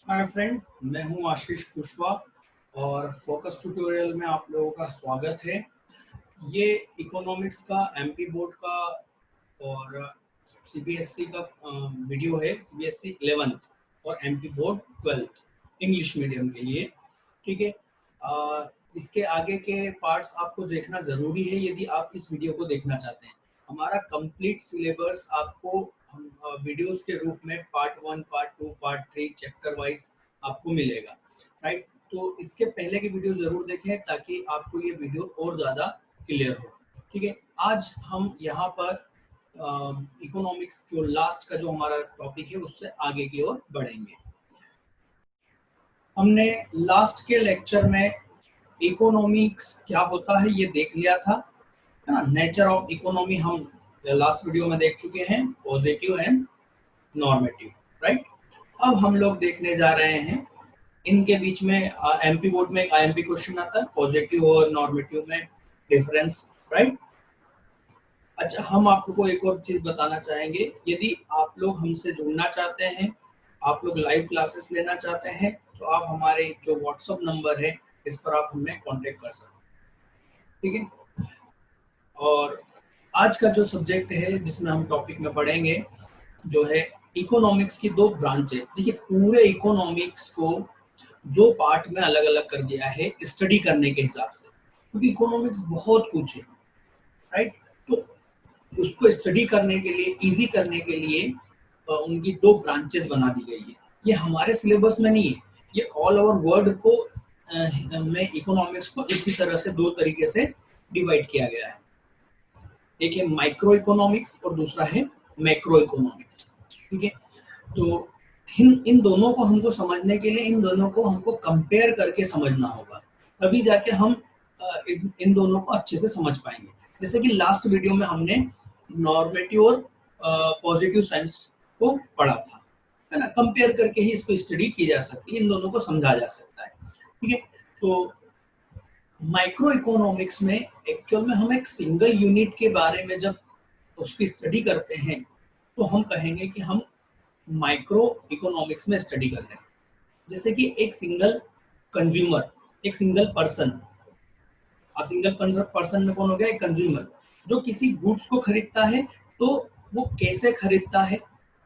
Hi friend, मैं हूं आशीष कुशवाहा और फोकस ट्यूटोरियल में आप लोगों का स्वागत है। ये इकोनॉमिक्स का एमपी बोर्ड का और सीबीएसई का वीडियो है। सीबीएसई 11th और MP board 12th English medium के लिए। ठीक है। इसके आगे के पार्ट्स आपको देखना ज़रूरी है यदि आप इस वीडियो को देखना चाहते हैं। हमारा कंप्लीट सिलेबस आपको हम वीडियोस के रूप में part 1, part 2, part 3 chapter wise आपको मिलेगा। राइट, तो इसके पहले की वीडियो ज़रूर देखें ताकि आपको ये वीडियो और ज़्यादा क्लियर हो। ठीक है, आज हम यहाँ पर इकोनॉमिक्स जो लास्ट का जो हमारा टॉपिक है उससे आगे की ओर बढ़ेंगे। हमने लास्ट के लेक्चर में इकोनॉमिक्स क्या होता है ये देख लिया था, है ना। नेचर ऑफ इकोनॉमी हम लास्ट वीडियो में देख चुके हैं, पॉजिटिव एंड नॉर्मेटिव। राइट, अब हम लोग देखने जा रहे हैं इनके बीच में एमपी बोर्ड में एक आईएमपी क्वेश्चन आता है, पॉजिटिव और नॉर्मेटिव में डिफरेंस। राइट, अच्छा, हम आपको एक और चीज बताना चाहेंगे। यदि आप लोग हमसे जुड़ना चाहते हैं, आप लोग लाइव क्लासेस लेना चाहते हैं, तो आप हमारे जो व्हाट्सएप नंबर है इस पर आप हमें कांटेक्ट कर सकते हैं। ठीक है, और आज का जो सब्जेक्ट है जिसमें हम टॉपिक में पढ़ेंगे जो है इकोनॉमिक्स की दो ब्रांचें। देखिए, पूरे इकोनॉमिक्स को दो पार्ट में अलग अलग कर दिया है स्टडी करने के हिसाब से, क्योंकि इकोनॉमिक्स बहुत कुछ है। राइट, तो उसको स्टडी करने के लिए, इजी करने के लिए उनकी दो ब्रांचेस बना दी गई है। ये हमारे सिलेबस में नहीं है, ये ऑल ओवर वर्ल्ड को में इकोनॉमिक्स को इसी तरह से दो तरीके से डिवाइड किया गया है। एक है माइक्रो इकोनॉमिक्स और दूसरा है मैक्रो इकोनॉमिक्स। ठीक है, तो इन दोनों को हमको समझने के लिए इन दोनों को हमको कंपेयर करके समझना होगा, तभी जाके हम इन दोनों को अच्छे से समझ पाएंगे। जैसे कि लास्ट वीडियो में हमने नॉर्मेटिव और पॉजिटिव साइंस को पढ़ा था, है ना। कंपेयर करके ही इसको स्टडी की जा सकती है, इन दोनों को समझा जा सकता है। ठीक है, तो माइक्रो इकोनॉमिक्स में एक्चुअल में हम एक सिंगल यूनिट के बारे में जब उसकी स्टडी करते हैं तो हम कहेंगे कि हम माइक्रो इकोनॉमिक्स में स्टडी कर रहे हैं। जैसे कि एक सिंगल कंज्यूमर, एक सिंगल पर्सन। अब सिंगल पर्सन में कौन हो गया? एक कंज्यूमर, जो किसी गुड्स को खरीदता है तो वो कैसे खरीदता है,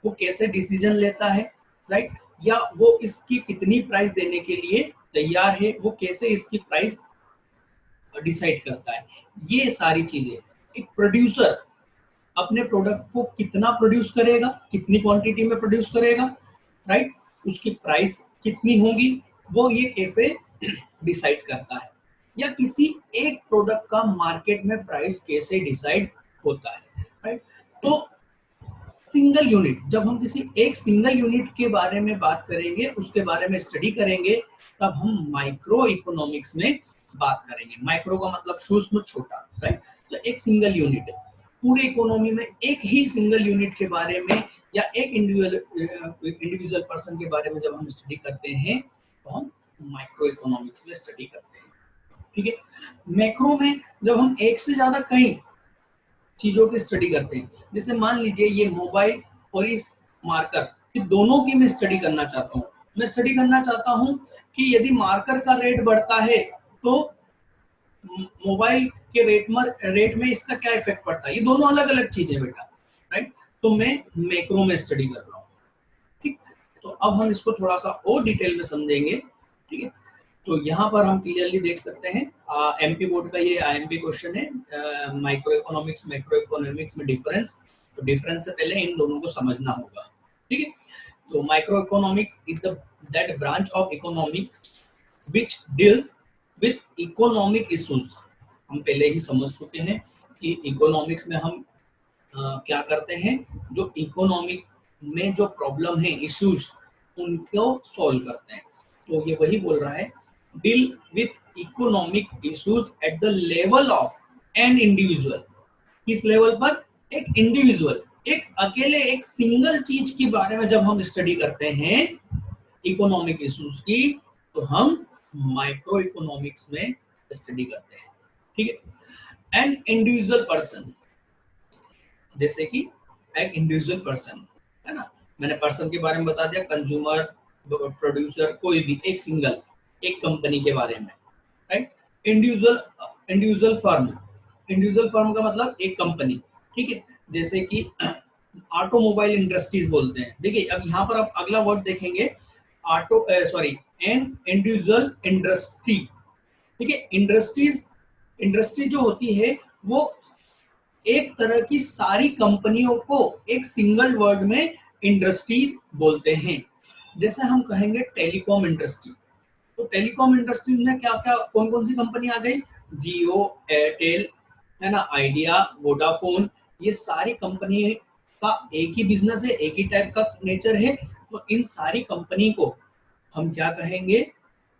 वो कैसे डिसीजन लेता है, राइट, या वो इसकी कितनी प्राइस देने के लिए तैयार है, वो कैसे इसकी प्राइस डिसाइड करता है। ये सारी चीजें एक प्रोड्यूसर अपने प्रोडक्ट को कितना प्रोड्यूस करेगा, कितनी क्वांटिटी में प्रोड्यूस करेगा, राइट, उसकी प्राइस कितनी होगी, वो ये कैसे डिसाइड करता है। या किसी एक प्रोडक्ट का मार्केट में प्राइस कैसे डिसाइड होता है। राइट, तो सिंगल यूनिट, जब हम किसी एक सिंगल यूनिट के बारे में बात करेंगे, उसके बारे में स्टडी करेंगे, तब हम माइक्रो इकोनॉमिक्स में बात करेंगे। माइक्रो का मतलब सूक्ष्म, छोटा। राइट, तो एक सिंगल यूनिट है पूरे इकोनॉमी में, एक ही सिंगल यूनिट के बारे में या एक इंडिविजुअल पर्सन के बारे में जब हम स्टडी करते हैं तो हम माइक्रो इकोनॉमिक्स में स्टडी करते हैं। ठीक है, मैक्रो में जब हम एक से ज्यादा कई चीजों की स्टडी करते हैं, जैसे मान लीजिए ये मोबाइल और इस मार्कर, ये दोनों की मैं स्टडी करना चाहता हूँ। मैं स्टडी करना चाहता हूँ कि यदि मार्कर का रेट बढ़ता है तो मोबाइल के रेट में इसका क्या इफेक्ट पड़ता है। ये दोनों अलग अलग चीजें बेटा। राइट, तो मैं मैक्रो में स्टडी कर रहा हूँ। ठीक, तो अब हम इसको थोड़ा सा और डिटेल में समझेंगे। ठीक है, तो यहाँ पर हम क्लियरली देख सकते हैं एमपी बोर्ड का ये आईएमपी क्वेश्चन है, माइक्रो इकोनॉमिक्स मैक्रो इकोनॉमिक्स में डिफरेंस। तो डिफरेंस से पहले इन दोनों को समझना होगा। ठीक है, तो micro economics is the that branch of economics which deals with economic issues. हम पहले ही समझ चुके हैं कि इकोनॉमिक्स में हम क्या करते हैं, जो इकोनॉमिक में जो प्रॉब्लम है, इश्यूज, उनको सॉल्व करते हैं। तो ये वही बोल रहा है, deal with economic issues at the level of an individual. किस लेवल पर? एक इंडिविजुअल, एक अकेले, एक सिंगल चीज के बारे में जब हम स्टडी करते हैं इकोनॉमिक इश्यूज की, तो हम माइक्रो इकोनॉमिक्स में स्टडी करते हैं। ठीक है, एन इंडिविजुअल पर्सन, जैसे कि एक इंडिविजुअल पर्सन, है ना। मैंने पर्सन के बारे में बता दिया, कंज्यूमर, प्रोड्यूसर, कोई भी एक सिंगल एक कंपनी के बारे में, right. Individual individual firm, individual firm का मतलब एक कंपनी, ठीक है। जैसे कि ऑटोमोबाइल इंडस्ट्रीज बोलते हैं। देखिए अब यहाँ पर आप अगला वर्ड देखेंगे, auto sorry an individual industry, ठीक है। इंडस्ट्रीज, इंडस्ट्री जो होती है वो एक तरह की सारी कंपनियों को एक सिंगल वर्ड में इंडस्ट्री बोलते हैं। जैसे हम कहेंगे टेलीकॉम इंडस्ट्री, तो टेलीकॉम इंडस्ट्रीज में क्या क्या कौन कौन सी कंपनी आ गई, जियो, एयरटेल, है ना, आइडिया, वोडाफोन, ये सारी कंपनी का एक ही बिजनेस है, एक ही टाइप का नेचर है। तो इन सारी कंपनी को हम क्या कहेंगे,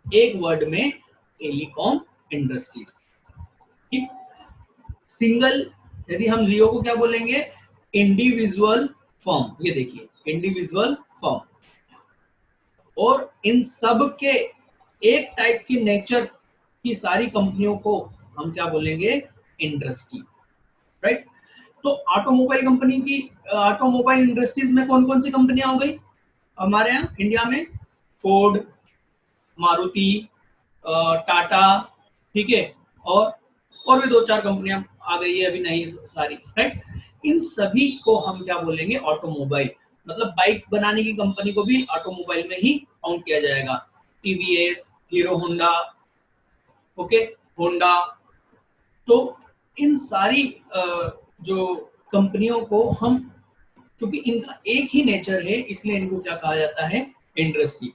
एक वर्ड में टेलीकॉम इंडस्ट्रीज, ठीक। सिंगल, यदि हम जियो को क्या बोलेंगे, इंडिविजुअल फर्म, ये देखिए इंडिविजुअल फर्म। और इन सब के एक टाइप की नेचर की सारी कंपनियों को हम क्या बोलेंगे, इंडस्ट्री, राइट। तो ऑटोमोबाइल कंपनी की, ऑटोमोबाइल इंडस्ट्रीज में कौन कौन सी कंपनियां हो गई हमारे यहाँ इंडिया में, फोर्ड, मारुति, टाटा, ठीक है, और भी दो चार कंपनियां आ गई है अभी नई सारी, राइट। इन सभी को हम क्या बोलेंगे, ऑटोमोबाइल, मतलब बाइक बनाने की कंपनी को भी ऑटोमोबाइल में ही काउंट किया जाएगा। TVS, hero Honda, okay, Honda. तो इन सारी जो कंपनियों को हम, क्योंकि इनका एक ही नेचर है इसलिए इनको क्या कहा जाता है, इंडस्ट्री।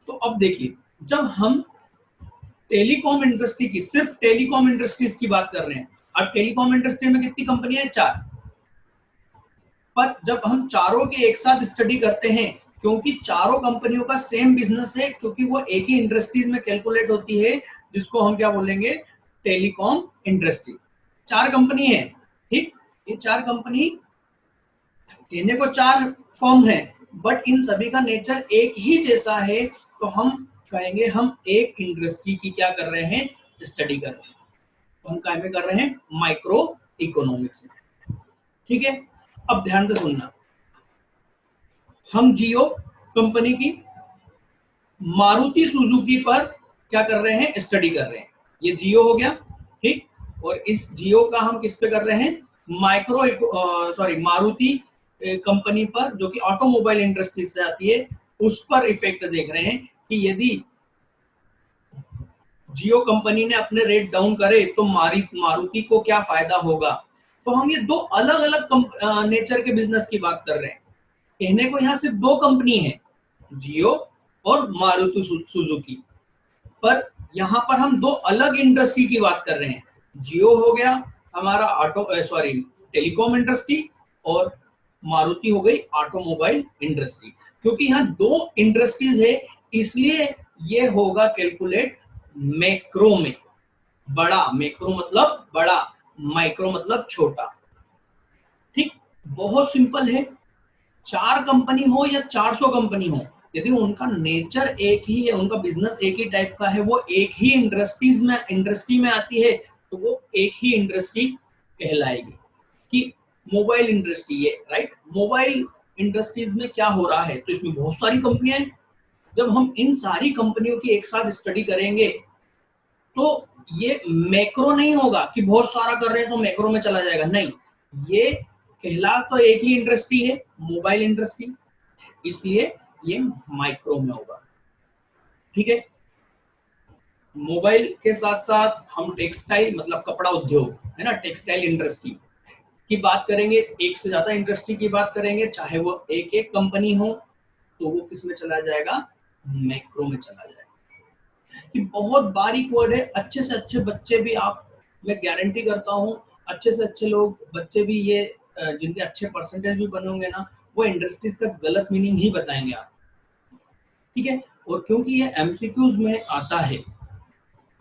तो अब देखिए जब हम टेलीकॉम इंडस्ट्री की, सिर्फ टेलीकॉम इंडस्ट्रीज की बात कर रहे हैं, अब टेलीकॉम इंडस्ट्री में कितनी कंपनियां हैं, 4। पर जब हम चारों के एक साथ स्टडी करते हैं, क्योंकि चारों कंपनियों का सेम बिजनेस है, क्योंकि वो एक ही इंडस्ट्रीज में कैलकुलेट होती है, जिसको हम क्या बोलेंगे, टेलीकॉम इंडस्ट्री। 4 कंपनी है, ठीक। ये 4 कंपनी, कहने को 4 फर्म है, बट इन सभी का नेचर एक ही जैसा है, तो हम कहेंगे हम एक इंडस्ट्री की क्या कर रहे हैं, स्टडी कर रहे हैं। तो हम क्या में कर रहे हैं, माइक्रो इकोनॉमिक्स में, ठीक है। अब ध्यान से सुनना, हम जियो कंपनी की मारुति सुजुकी पर क्या कर रहे हैं, स्टडी कर रहे हैं। ये जियो हो गया, ठीक। और इस जियो का हम किस पे कर रहे हैं, मारुति कंपनी पर, जो कि ऑटोमोबाइल इंडस्ट्री से आती है, उस पर इफेक्ट देख रहे हैं कि यदि जियो कंपनी ने अपने रेट डाउन करे तो मारुति को क्या फायदा होगा। तो हम ये दो अलग अलग नेचर के बिजनेस की बात कर रहे हैं। कहने को यहाँ सिर्फ 2 कंपनी है, जियो और मारुति सुजुकी, पर यहाँ पर हम 2 अलग इंडस्ट्री की बात कर रहे हैं। जियो हो गया हमारा टेलीकॉम इंडस्ट्री, और मारुति हो गई ऑटोमोबाइल इंडस्ट्री। क्योंकि यहाँ 2 इंडस्ट्रीज है, इसलिए ये होगा कैलकुलेट मैक्रो में। बड़ा, मैक्रो मतलब बड़ा, माइक्रो मतलब छोटा, ठीक। बहुत सिंपल है। 4 कंपनी हो या 400 कंपनी हो, यदि उनका नेचर एक ही है, उनका बिजनेस एक ही टाइप का है, वो एक ही इंडस्ट्री में आती है, तो वो एक ही इंडस्ट्री कहलाएगी। कि मोबाइल इंडस्ट्री है, राइट। मोबाइल इंडस्ट्रीज में क्या हो रहा है, तो इसमें बहुत सारी कंपनियां हैं। जब हम इन सारी कंपनियों की एक साथ स्टडी करेंगे, तो ये मैक्रो नहीं होगा कि बहुत सारा कर रहे हैं तो मैक्रो में चला जाएगा, नहीं। ये कहला तो एक ही इंडस्ट्री है, मोबाइल इंडस्ट्री, इसलिए ये माइक्रो में होगा, ठीक है। मोबाइल के साथ साथ हम टेक्सटाइल, मतलब कपड़ा उद्योग, है ना, टेक्सटाइल इंडस्ट्री की बात करेंगे। एक से ज्यादा इंडस्ट्री की बात करेंगे, चाहे वो एक एक कंपनी हो, तो वो किस में चला जाएगा, मैक्रो में चला जाएगा। कि बहुत बारीक वर्ड है, अच्छे से अच्छे बच्चे भी, आप, मैं गारंटी करता हूँ, अच्छे से अच्छे लोग, बच्चे भी, ये जिनके अच्छे परसेंटेज भी बने होंगे ना, वो इंडस्ट्रीज का गलत मीनिंग ही बताएंगे आप, ठीक है। और क्योंकि ये एमसीक्यूज में आता है,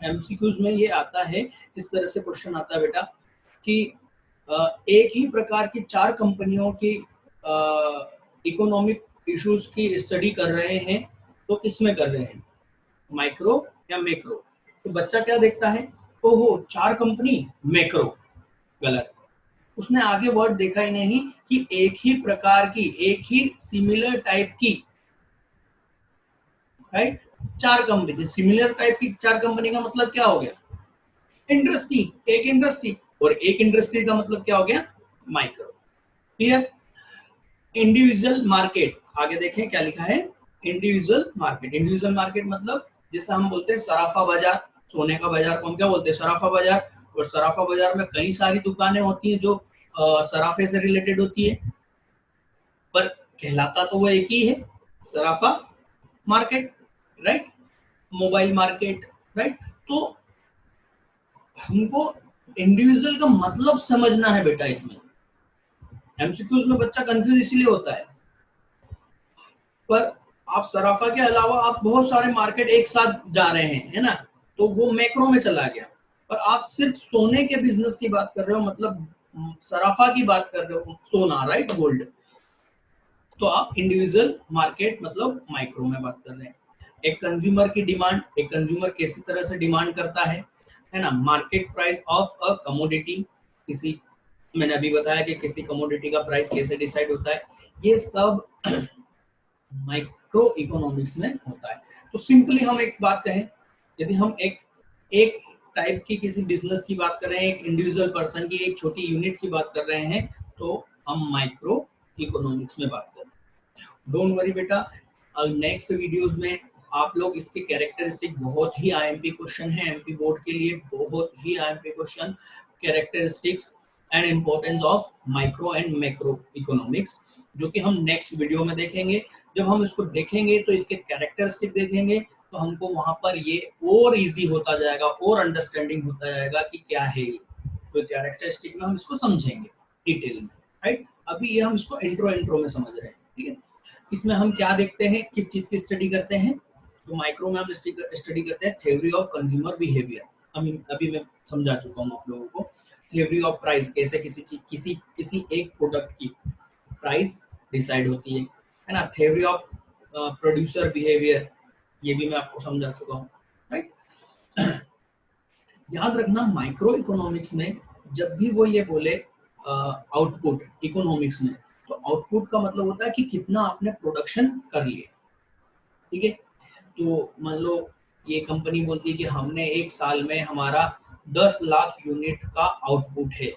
एमसीक्यूज में ये आता है, इस तरह से क्वेश्चन आता है बेटा कि एक ही प्रकार की 4 कंपनियों की इकोनॉमिक इश्यूज की स्टडी कर रहे हैं, तो किसमें कर रहे हैं, माइक्रो या मैक्रो। तो बच्चा क्या देखता है, ओहो 4 कंपनी, मैक्रो, गलत। उसने आगे वर्ड देखा ही नहीं कि एक ही प्रकार की, एक ही सिमिलर टाइप की राइट। चार कंपनी, सिमिलर टाइप की चार कंपनी का मतलब क्या हो गया? इंडस्ट्री, एक इंडस्ट्री, और एक इंडस्ट्री का मतलब क्या हो गया? माइक्रो। क्लियर? इंडिविजुअल मार्केट, आगे देखें क्या लिखा है, इंडिविजुअल मार्केट। इंडिविजुअल मार्केट मतलब जैसा हम बोलते हैं सराफा बाजार, सोने का बाजार कौन क्या बोलते हैं? सराफा बाजार। और सराफा बाजार में कई सारी दुकानें होती हैं जो सराफे से रिलेटेड होती है, पर कहलाता तो वो एक ही है, Sarafa market, right. Mobile market, right. तो हमको इंडिविजुअल का मतलब समझना है बेटा। इसमें एमसीक्यूज में बच्चा कंफ्यूज इसलिए होता है, पर आप सराफा के अलावा आप बहुत सारे मार्केट एक साथ जा रहे हैं, है ना, तो वो मैक्रो में चला गया। पर आप सिर्फ सोने के बिजनेस की बात कर रहे हो, मतलब सराफा की बात कर रहे हो, सोना, राइट, गोल्ड, तो आप इंडिविजुअल मार्केट मतलब माइक्रो में बात कर रहे हैं। एक कंज्यूमर की डिमांड, एक कंज्यूमर किसी तरह से डिमांड करता है ना। Market price of a commodity, किसी, मैंने अभी बताया कि किसी कमोडिटी का प्राइस कैसे डिसाइड होता है, ये सब माइक्रो इकोनॉमिक्स में होता है। तो सिंपली हम एक बात कहें, यदि हम एक एक टाइप की किसी बिजनेस की बात कर रहे हैं, एक इंडिविजुअल पर्सन की एक छोटी यूनिट की बात कर रहे हैं, तो हम माइक्रो इकोनॉमिक्स में बात कर रहे हैं। डोंट वरी बेटा, नेक्स्ट वीडियोस में आप लोग इसके कैरेक्टरिस्टिक, बहुत ही आईएमपी क्वेश्चन है एमपी बोर्ड के लिए, बहुत ही IMP question, characteristics and importance of micro and macro economics, जो कि हम नेक्स्ट वीडियो में देखेंगे। जब हम इसको देखेंगे तो इसके कैरेक्टरिस्टिक देखेंगे, तो हमको वहां पर ये और इजी होता जाएगा, और अंडरस्टैंडिंग होता जाएगा कि क्या है ये, तो कैरेक्टरिस्टिक में हम इसको समझेंगे डिटेल में, राइट। अभी ये हम इसको इंट्रो में समझ रहे हैं, ठीक है। इसमें हम क्या देखते हैं, किस चीज की स्टडी करते हैं? तो माइक्रो में हम स्टडी करते हैं थ्योरी ऑफ कंज्यूमर बिहेवियर। अभी मैं समझा चुका हूँ आप लोगों को। थ्योरी ऑफ प्राइस, कैसे किसी चीज, किसी एक प्रोडक्ट की प्राइस डिसाइड होती है ना। थ्योरी ऑफ प्रोड्यूसर बिहेवियर, ये भी मैं आपको समझा चुका हूँ, राइट। याद रखना, माइक्रो इकोनॉमिक्स में जब भी वो ये बोले आउटपुट इकोनॉमिक्स में, तो आउटपुट का मतलब होता है कि कितना आपने प्रोडक्शन कर लिया, ठीक है। तो मान लो ये कंपनी बोलती है कि हमने एक साल में हमारा 10 लाख यूनिट का आउटपुट है,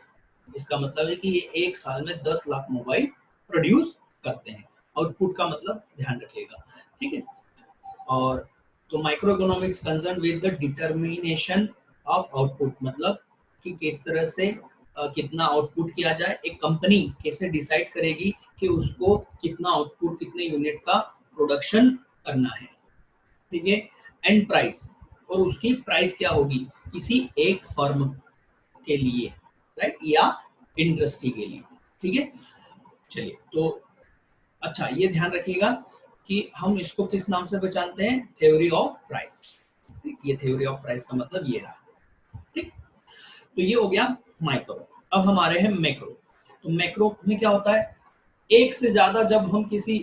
इसका मतलब है कि ये एक साल में 10 लाख मोबाइल प्रोड्यूस करते हैं। आउटपुट का मतलब ध्यान रखिएगा, ठीक है। और तो micro economics concern with the determination of output, मतलब कि किस तरह से कितना आउटपुट किया जाए। एक कंपनी कैसे डिसाइड करेगी कि उसको कितना आउटपुट, कितने यूनिट का प्रोडक्शन करना है, ठीक है। एंड प्राइस, और उसकी प्राइस क्या होगी किसी एक फर्म के लिए, राइट, या इंडस्ट्री के लिए, ठीक है। चलिए, तो अच्छा ये ध्यान रखिएगा कि हम इसको किस नाम से पहचानते हैं, थ्योरी ऑफ प्राइस। ये थ्योरी ऑफ प्राइस का मतलब ये रहा, ठीक। तो ये हो गया माइक्रो। अब हमारे हैं मैक्रो। तो मैक्रो में क्या होता है, एक से ज्यादा जब हम किसी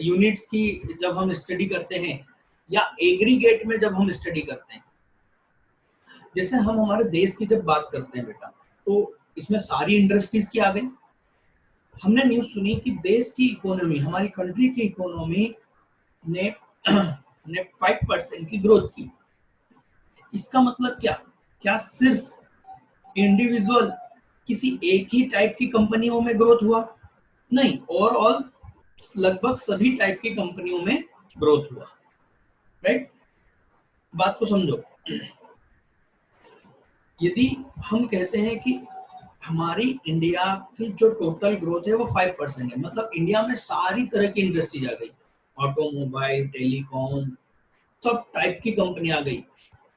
यूनिट्स की जब हम स्टडी करते हैं, या एग्रीगेट में जब हम स्टडी करते हैं, जैसे हम हमारे देश की जब बात करते हैं बेटा, तो इसमें सारी इंडस्ट्रीज की आ गई। हमने न्यूज सुनी कि देश की इकोनॉमी, हमारी कंट्री की इकोनॉमी ने 5% की ग्रोथ की। इसका मतलब क्या, क्या सिर्फ इंडिविजुअल किसी एक ही टाइप की कंपनियों में ग्रोथ हुआ? नहीं, ओवरऑल लगभग सभी टाइप की कंपनियों में ग्रोथ हुआ, राइट। बात को समझो, यदि हम कहते हैं कि हमारी इंडिया की जो टोटल ग्रोथ है वो 5% है, मतलब इंडिया में सारी तरह की इंडस्ट्री आ गई, ऑटोमोबाइल, टेलीकॉम, सब टाइप की कंपनी आ गई,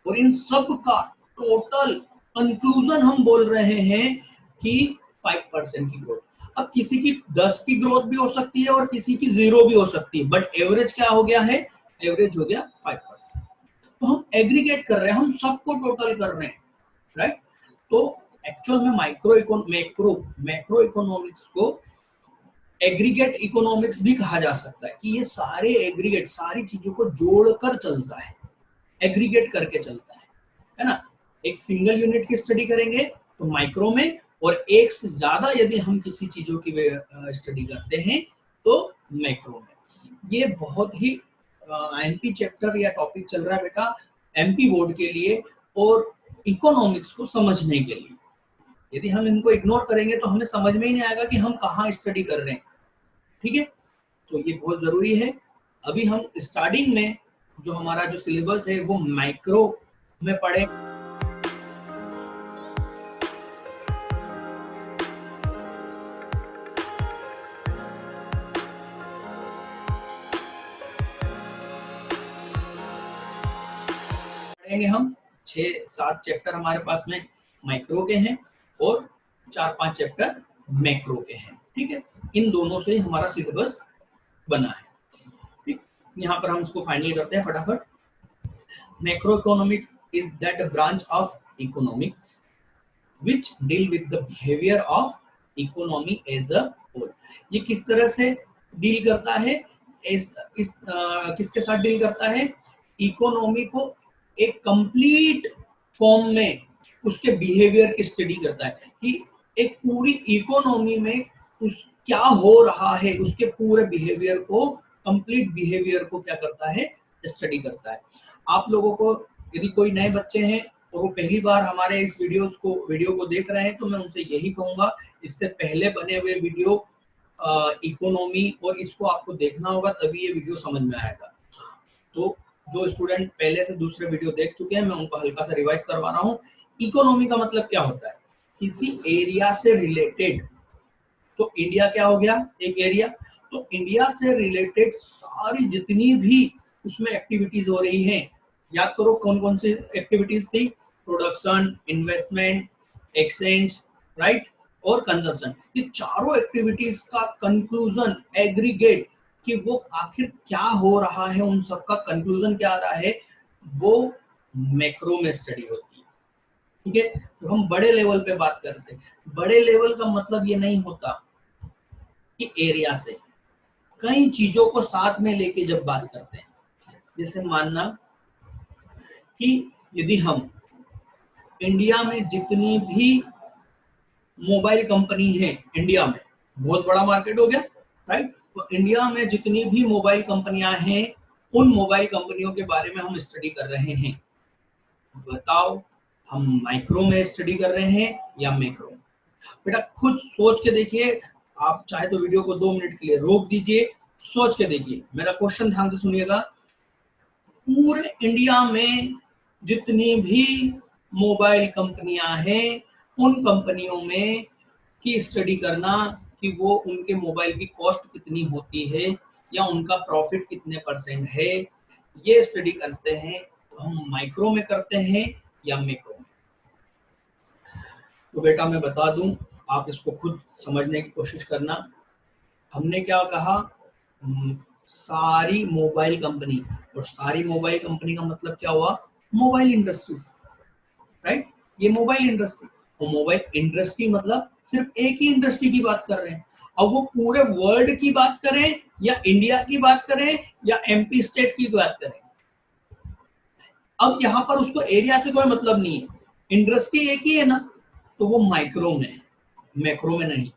और इन सब का टोटल कंक्लूजन हम बोल रहे हैं कि 5% की ग्रोथ। अब किसी की 10 की ग्रोथ भी हो सकती है और किसी की 0 भी हो सकती है, बट एवरेज क्या हो गया है, एवरेज हो गया 5%। तो हम एग्रीगेट कर रहे हैं, हम सबको टोटल कर रहे हैं, राइट। तो एक्चुअल में मैक्रो इकोनॉमिक्स को एग्रीगेट इकोनॉमिक्स भी कहा जा सकता है, कि ये सारे एग्रीगेट, सारी चीजों को जोड़कर चलता है, एग्रीगेट करके चलता है ना। एक सिंगल यूनिट की स्टडी करेंगे तो माइक्रो में, और एक से ज्यादा यदि हम किसी चीजों की स्टडी करते हैं तो मैक्रो में। ये बहुत ही एमपी चैप्टर या टॉपिक चल रहा है बेटा एमपी बोर्ड के लिए और इकोनॉमिक्स को समझने के लिए। यदि हम इनको इग्नोर करेंगे तो हमें समझ में ही नहीं आएगा कि हम कहाँ स्टडी कर रहे हैं। ठीक है, तो ये बहुत जरूरी है। अभी हम स्टार्टिंग में जो हमारा जो सिलेबस है वो माइक्रो में पढ़े। पढ़ेंगे हम 6-7 चैप्टर हमारे पास में माइक्रो के हैं और 4-5 चैप्टर मैक्रो के हैं। ठीक है, इन दोनों से हमारा सिलेबस बना है। ठीक, यहाँ पर हम इसको फाइनल करते हैं फटाफट। Macro economics is that branch of economics which deal with the behavior of economy as a whole। ये किस तरह से डील करता है, किसके साथ डील करता है? इकोनॉमी को एक कंप्लीट फॉर्म में उसके बिहेवियर की स्टडी करता है कि एक पूरी इकोनॉमी में उस क्या हो रहा है, उसके पूरे बिहेवियर को, कंप्लीट बिहेवियर को क्या करता है, स्टडी करता है। आप लोगों को यदि कोई नए बच्चे हैं और वो पहली बार हमारे इस वीडियो को देख रहे हैं तो मैं उनसे यही कहूंगा, इससे पहले बने हुए वीडियो इकोनॉमी और इसको आपको देखना होगा, तभी ये वीडियो समझ में आएगा। तो जो स्टूडेंट पहले से दूसरे वीडियो देख चुके हैं मैं उनको हल्का सा रिवाइज करवा रहा हूँ। इकोनॉमी का मतलब क्या होता है? किसी एरिया से रिलेटेड। तो इंडिया क्या हो गया? एक एरिया। तो इंडिया से रिलेटेड सारी जितनी भी उसमें एक्टिविटीज हो रही हैं, याद करो कौन कौन सी एक्टिविटीज थी? प्रोडक्शन, इन्वेस्टमेंट, एक्सचेंज, राइट, और कंजम्पशन। ये चारों एक्टिविटीज का कंक्लूजन, एग्रीगेट कि वो आखिर क्या हो रहा है, उन सबका कंक्लूजन क्या आ रहा है, वो मैक्रो में स्टडी होती है। ठीक है, तो हम बड़े लेवल पे बात करते हैं। बड़े लेवल का मतलब ये नहीं होता कि एरिया से, कई चीजों को साथ में लेके जब बात करते हैं, जैसे मानना कि यदि हम इंडिया में जितनी भी मोबाइल कंपनी है, इंडिया में बहुत बड़ा मार्केट हो गया, राइट, तो इंडिया में जितनी भी मोबाइल कंपनियां हैं उन मोबाइल कंपनियों के बारे में हम स्टडी कर रहे हैं। बताओ हम माइक्रो में स्टडी कर रहे हैं या मैक्रो? बेटा खुद सोच के देखिए, आप चाहे तो वीडियो को 2 मिनट के लिए रोक दीजिए, सोच के देखिए, मेरा क्वेश्चन ध्यान से सुनिएगा। पूरे इंडिया में जितनी भी मोबाइल कंपनियां हैं उन कंपनियों में की स्टडी करना कि वो उनके मोबाइल की कॉस्ट कितनी होती है या उनका प्रॉफिट कितने % है, ये स्टडी करते हैं। तो हम माइक्रो में करते हैं या मैक्रो में? तो बेटा मैं बता दूं, आप इसको खुद समझने की कोशिश करना। हमने क्या कहा? सारी मोबाइल कंपनी, और सारी मोबाइल कंपनी का मतलब क्या हुआ? मोबाइल इंडस्ट्रीज, राइट, ये मोबाइल इंडस्ट्री। और मोबाइल इंडस्ट्री मतलब सिर्फ एक ही इंडस्ट्री की बात कर रहे हैं। अब वो पूरे वर्ल्ड की बात करें या इंडिया की बात करें या एमपी स्टेट की बात करें, अब यहाँ पर उसको एरिया से कोई मतलब नहीं है, इंडस्ट्री एक ही है ना, तो वो माइक्रो में, मैक्रो में नहीं।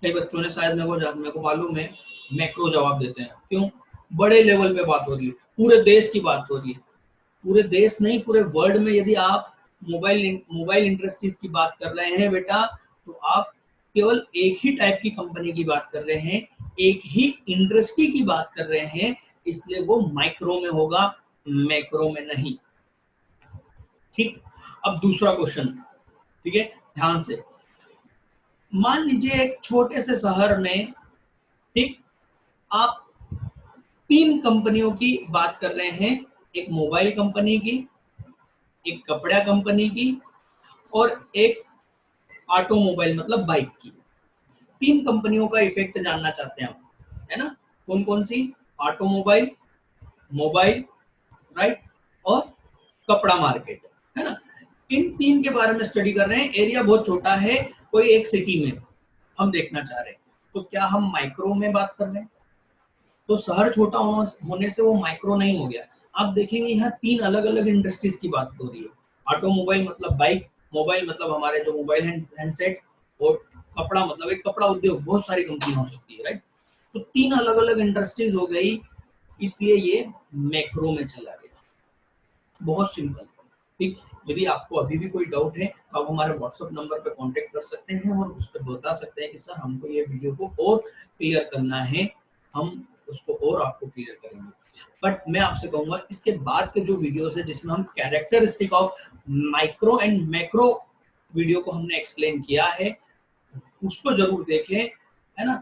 कई बच्चों ने शायद मेरे को मालूम है मैक्रो जवाब देते हैं। क्यों? बड़े लेवल पे बात हो रही है, पूरे देश की बात हो रही है। पूरे देश नहीं, पूरे वर्ल्ड में यदि आप मोबाइल इंडस्ट्रीज की बात कर रहे हैं बेटा, तो आप केवल एक ही टाइप की कंपनी की बात कर रहे हैं, एक ही इंडस्ट्री की बात कर रहे हैं, इसलिए वो माइक्रो में होगा, मैक्रो में नहीं। ठीक, अब दूसरा क्वेश्चन, ठीक है, ध्यान से। मान लीजिए एक छोटे से शहर में, ठीक, आप 3 कंपनियों की बात कर रहे हैं, एक मोबाइल कंपनी की, एक कपड़ा कंपनी की और एक ऑटोमोबाइल मतलब बाइक की। 3 कंपनियों का इफेक्ट जानना चाहते हैं हम, है ना? कौन कौन सी? ऑटोमोबाइल, मोबाइल, राइट, और कपड़ा मार्केट, है ना? इन 3 के बारे में स्टडी कर रहे हैं। एरिया बहुत छोटा है, कोई एक सिटी में हम देखना चाह रहे हैं, तो क्या हम माइक्रो में बात कर रहे हैं? तो शहर छोटा होने से वो माइक्रो नहीं हो गया। आप देखेंगे यहाँ 3 अलग अलग इंडस्ट्रीज की बात हो रही है। ऑटोमोबाइल मतलब बाइक, मोबाइल मतलब हमारे जो मोबाइल हैंडसेट, और कपड़ा मतलब एक कपड़ा उद्योग, बहुत सारी कंपनी हो सकती है, राइट। तो 3 अलग अलग इंडस्ट्रीज हो गई, इसलिए ये मैक्रो में चला गया। बहुत सिंपल। ठीक, यदि आपको अभी भी कोई डाउट है तो आप हमारे व्हाट्सएप नंबर पर कांटेक्ट कर सकते हैं और उस पर बता सकते हैं कि सर हमको ये वीडियो को और क्लियर करना है, हम उसको और आपको क्लियर करेंगे। बट मैं आपसे कहूंगा इसके बाद के जो वीडियोस है जिसमें हम characteristic of micro and macro video को हमने एक्सप्लेन किया है, उसको जरूर देखें, है ना।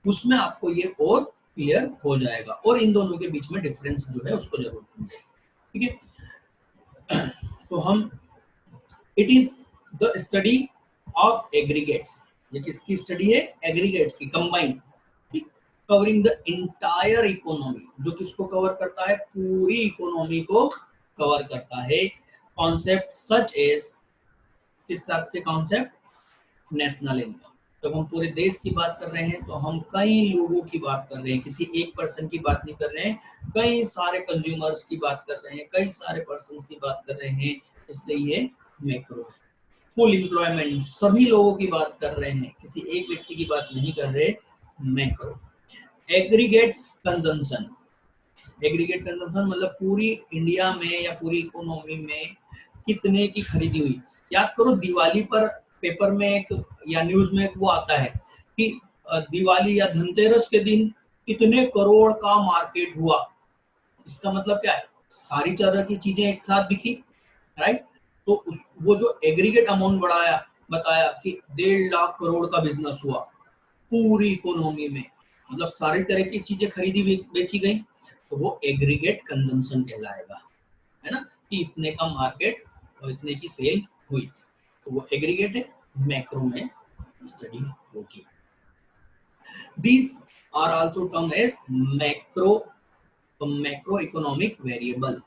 उसमें आपको ये और क्लियर हो जाएगा और इन दोनों के बीच में डिफरेंस जो है उसको जरूर समझें। ठीक है, तो हम it is the study of aggregates. ये किसकी स्टडी है? एग्रीगेट्स की, कंबाइन। ठीक, कवरिंग द इंटायर इकोनॉमी, जो किसको कवर करता है? पूरी इकोनॉमी को कवर करता है। कॉन्सेप्ट सच एज, किस टाइप के कॉन्सेप्ट? National income. जब हम पूरे देश की बात कर रहे हैं तो हम कई लोगों की बात कर रहे हैं, किसी एक पर्सन की बात नहीं कर रहे हैं, कई सारे कंज्यूमर्स की बात कर रहे हैं, कई सारे पर्सन्स की बात कर रहे हैं, इसलिए ये मैक्रो है। फुल एम्प्लॉयमेंट, सभी लोगों की बात कर रहे हैं, किसी एक व्यक्ति की बात नहीं कर रहे, macro. Aggregate consumption, aggregate consumption मतलब पूरी इंडिया में या पूरी इकोनॉमी में कितने की खरीदी हुई। याद करो दिवाली पर पेपर में एक या न्यूज में वो आता है कि दिवाली या धनतेरस के दिन इतने करोड़ का मार्केट हुआ। इसका मतलब क्या है? सारी तरह की चीजें एक साथ बिकी, राइट। तो वो जो एग्रीगेट अमाउंट बढ़ाया, बताया कि 1.5 लाख करोड़ का बिजनेस हुआ पूरी इकोनॉमी में, मतलब सारी तरह की चीजें खरीदी बेची गई, तो वो एग्रीगेट कंजम्पशन कहलाएगा, है ना, कि इतने का मार्केट और इतने की सेल हुई, तो वो एग्रीगेट है। मैक्रो में स्टडी होगी। These are also termed as macro economic variable,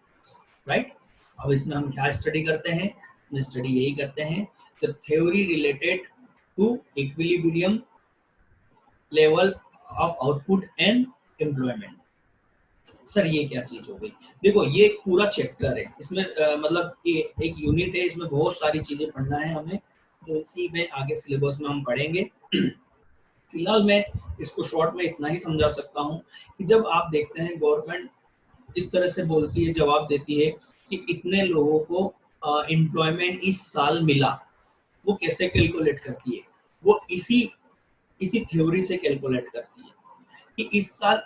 right. अब इसमें हम क्या स्टडी करते हैं? स्टडी यही करते हैं, the theory related to equilibrium level of output and employment. Sir ये क्या चीज हो गई? देखो ये एक पूरा चैप्टर है, इसमें मतलब ये एक यूनिट है, इसमें बहुत सारी चीजें पढ़ना है हमें, तो इसी में आगे सिलेबस में हम पढ़ेंगे। फिलहाल मैं इसको शॉर्ट में इतना ही समझा सकता हूँ कि जब आप देखते हैं गवर्नमेंट इस तरह से बोलती है, जवाब देती है कि इतने लोगों को एम्प्लॉयमेंट इस साल मिला, वो कैसे कैलकुलेट करती है? वो इसी थ्योरी से कैलकुलेट करती है कि इस साल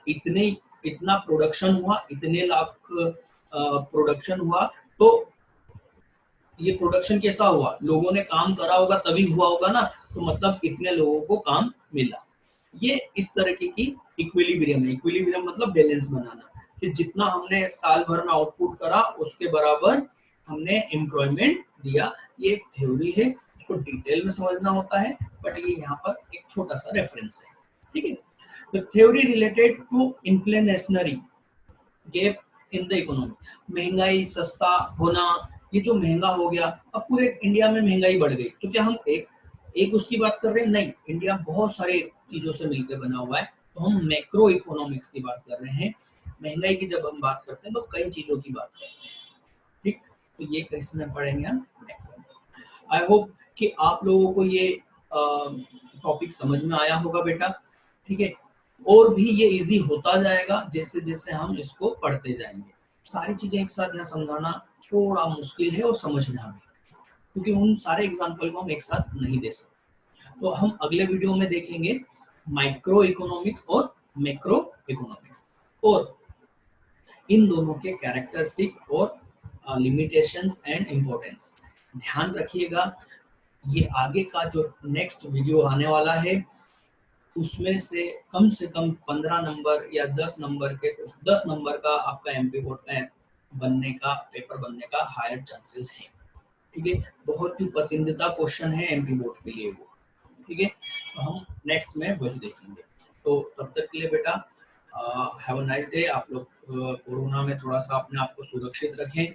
इतना प्रोडक्शन हुआ, इतने लाख प्रोडक्शन हुआ, तो ये प्रोडक्शन कैसा हुआ? लोगों ने काम करा होगा तभी हुआ होगा ना, तो मतलब इतने लोगों को काम मिला। ये इस तरह की इक्विलिब्रियम है। इक्विलिब्रियम मतलब बैलेंस बनाना, कि जितना हमने साल भर में आउटपुट करा उसके बराबर हमने एम्प्लॉयमेंट दिया। ये एक थ्योरी है, इसको डिटेल में समझना होता है, बट ये यहाँ पर एक छोटा सा रेफरेंस है। ठीक है, तो theory related to inflationary gap in the economy, महंगाई, सस्ता होना, ये जो महंगा हो गया, अब पूरे इंडिया में महंगाई बढ़ गई, तो क्या हम एक उसकी बात कर रहे हैं? नहीं, इंडिया बहुत सारे चीजों से मिलकर बना हुआ है, तो हम मैक्रो इकोनॉमिक्स की बात कर रहे हैं। महंगाई की जब हम बात करते हैं तो कई चीजों की बात करते हैं। ठीक, तो ये कैसे में पढ़ेंगे हम? आई होप कि आप लोगों को ये टॉपिक समझ में आया होगा बेटा। ठीक है, और भी ये इजी होता जाएगा जैसे जैसे हम इसको पढ़ते जाएंगे। सारी चीजें एक साथ यहाँ समझाना थोड़ा मुश्किल है और समझना भी, क्योंकि उन सारे एग्जाम्पल को हम एक साथ नहीं दे सकते। तो हम अगले वीडियो में देखेंगे माइक्रो इकोनॉमिक्स और मैक्रो इकोनॉमिक्स, और इन दोनों के कैरेक्टरिस्टिक और लिमिटेशंस एंड इम्पोर्टेंस। ध्यान रखिएगा, ये आगे का जो नेक्स्ट वीडियो आने वाला है उसमें से कम 15 नंबर या 10 नंबर के, 10 नंबर का आपका एमपी बोर्ड में बनने का, पेपर बनने का हायर चांसेस है। ठीक है, बहुत ही पसंदीदा क्वेश्चन है एमपी बोर्ड के लिए वो। ठीक है, तो हम नेक्स्ट में वही देखेंगे। तो तब तक के लिए बेटा हैव अ नाइस डे। आप लोग कोरोना में थोड़ा सा अपने आप को सुरक्षित रखें,